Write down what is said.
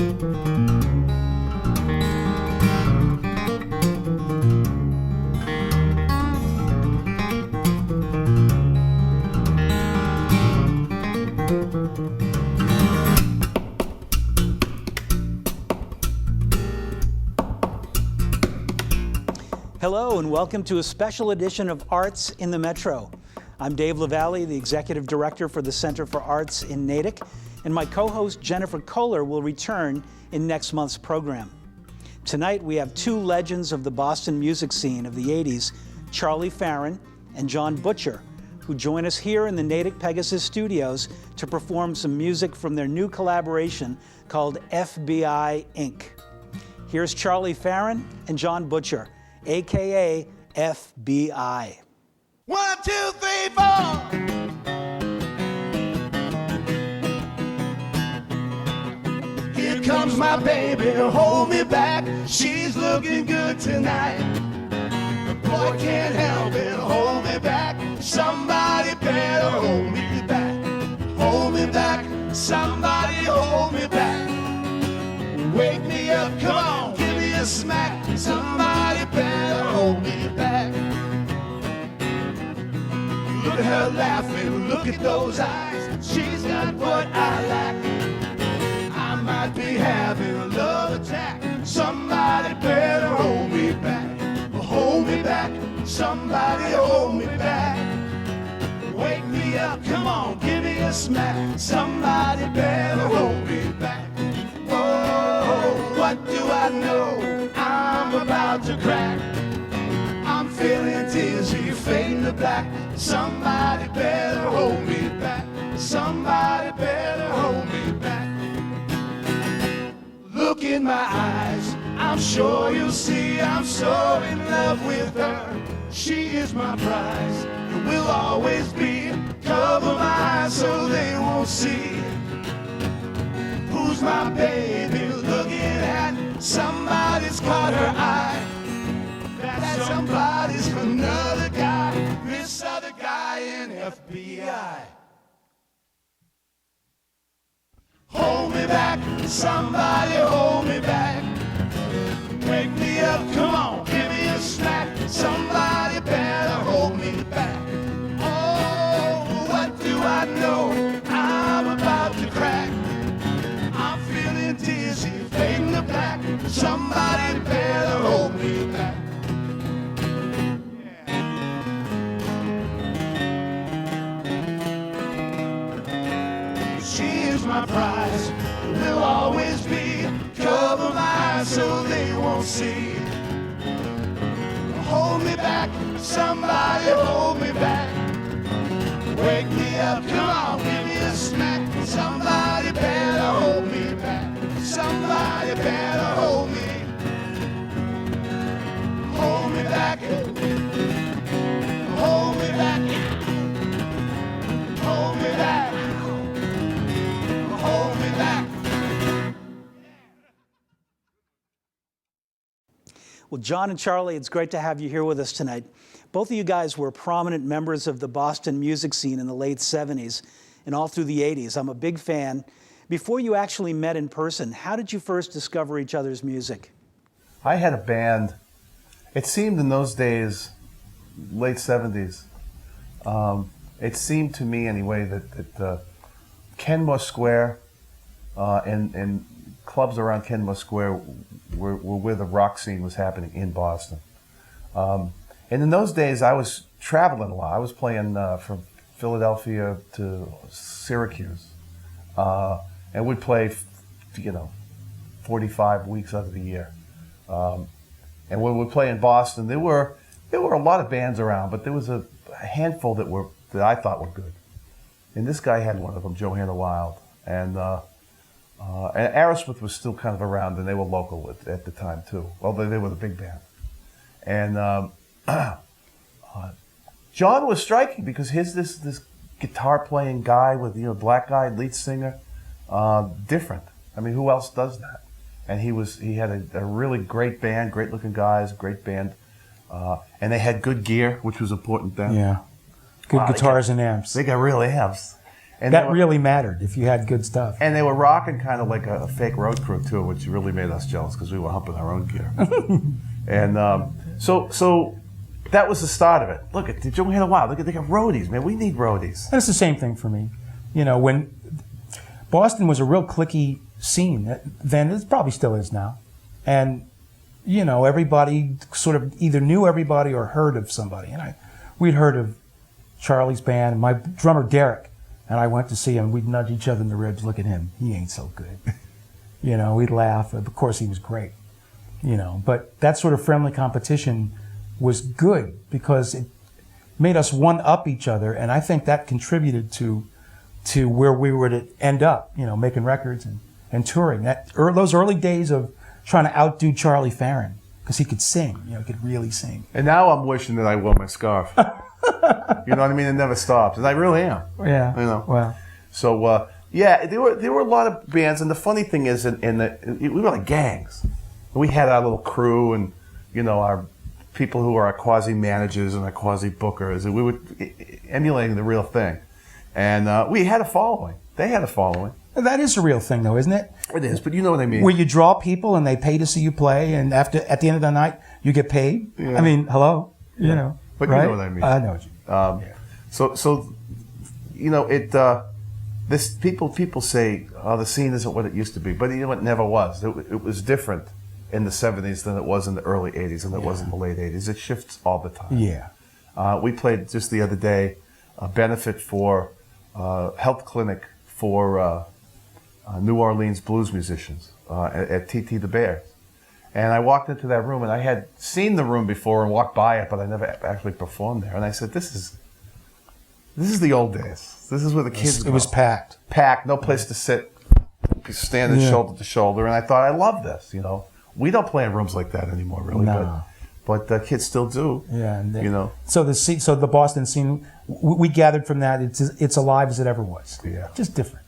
Hello and welcome to a special edition of Arts in the Metro. I'm Dave LaValle, the Executive Director for the Center for Arts in Natick, and my co-host Jennifer Kohler will return in next month's program. Tonight we have two legends of the Boston music scene of the 80s, Charlie Farren and John Butcher, who join us here in the Natick Pegasus studios to perform some music from their new collaboration called FBI Inc. Here's Charlie Farren and John Butcher, AKA FBI. 1, 2, 3, 4. Here comes my baby, hold me back. She's looking good tonight. The boy can't help it, hold me back. Somebody better hold me back. Hold me back, somebody hold me back. Wake me up, come on, give me a smack. Somebody better hold me back. Look at her laughing, look at those eyes. She's got what I lack. I might be having a love attack. Somebody better hold me back. Hold me back, somebody hold me back. Wake me up, come on, give me a smack. Somebody better hold me back. Oh, what do I know? I'm about to crack. I'm feeling dizzy, fading to black. Somebody better hold me back. Somebody better hold me back. Look in my eyes, I'm sure you'll see I'm so in love with her. She is my prize, and will always be. Cover my eyes so they won't see. Who's my baby looking at? Somebody's caught her eye. That somebody's another guy. This other guy in FBI. Hold me back, somebody hold me back. Wake me up, come on, give me a snack. Somebody better hold me back. Oh, what do I know? I'm about to crack. I'm feeling dizzy, fading to black. Somebody better hold me back. She is my prize, will always be. Cover my eyes so they won't see. Hold me back, somebody hold me back. Wake me up, come on, give me a smack. Somebody better hold me back. Somebody better hold me. Hold me back. Hold me back. Hold me back. Hold me back. Well, John and Charlie, it's great to have you here with us tonight. Both of you guys were prominent members of the Boston music scene in the late 70s and all through the 80s. I'm a big fan. Before you actually met in person, how did you first discover each other's music? I had a band. It seemed in those days, late 70s, it seemed to me anyway that Kenmore Square and clubs around Kenmore Square were where the rock scene was happening in Boston. And in those days, I was traveling a lot. I was playing from Philadelphia to Syracuse. And we'd play, 45 weeks out of the year. And when we'd play in Boston, there were a lot of bands around, but there was a handful that I thought were good. And this guy had one of them, Johanna Wild. And Aerosmith was still kind of around, and they were local at the time too. Well, they were the big band. And John was striking because he's this guitar playing guy with black guy lead singer, different. I mean, who else does that? And he had a really great band, great looking guys, great band, and they had good gear, which was important then. Yeah, good guitars and amps. They got real amps. And that really mattered if you had good stuff. And they were rocking kind of like a fake road crew too, which really made us jealous because we were humping our own gear. And so that was the start of it. Look at did you hear a while? Look at they got roadies, man. We need roadies. And it's the same thing for me. You know, when Boston was a real cliquey scene, then it probably still is now, and you know everybody sort of either knew everybody or heard of somebody. And we'd heard of Charlie's band, and my drummer Derek. And I went to see him. We'd nudge each other in the ribs. Look at him. He ain't so good. You know, we'd laugh. Of course, he was great. You know, but that sort of friendly competition was good because it made us one-up each other. And I think that contributed to where we were to end up, you know, making records and touring. Those early days of trying to outdo Charlie Farren because he could sing. You know, he could really sing. And now I'm wishing that I wore my scarf. You know what I mean? It never stops, and I really am. Yeah. You know. Well. So yeah, there were a lot of bands, and the funny thing is, we were like gangs. We had our little crew, and you know our people who were our quasi managers and our quasi bookers, and we were emulating the real thing. And we had a following. They had a following. That is a real thing, though, isn't it? It is, but you know what I mean. Where you draw people and they pay to see you play, and at the end of the night you get paid. Yeah. I mean, hello, you know. But right? you know what I mean. I know what you mean. So you know it. This people say, "Oh, the scene isn't what it used to be," but you know it never was. It was different in the '70s than it was in the early '80s and it was in the late '80s. It shifts all the time. Yeah. We played just the other day a benefit for health clinic for New Orleans blues musicians at TT the Bears. And I walked into that room, and I had seen the room before and walked by it, but I never actually performed there. And I said, "This is the old days. This is where the kids go." It was packed. Packed, no place to sit, standing shoulder to shoulder. And I thought, I love this. You know, we don't play in rooms like that anymore, really. No. But kids still do. Yeah, and you know. So the Boston scene, we gathered from that. It's alive as it ever was. Yeah. Just different.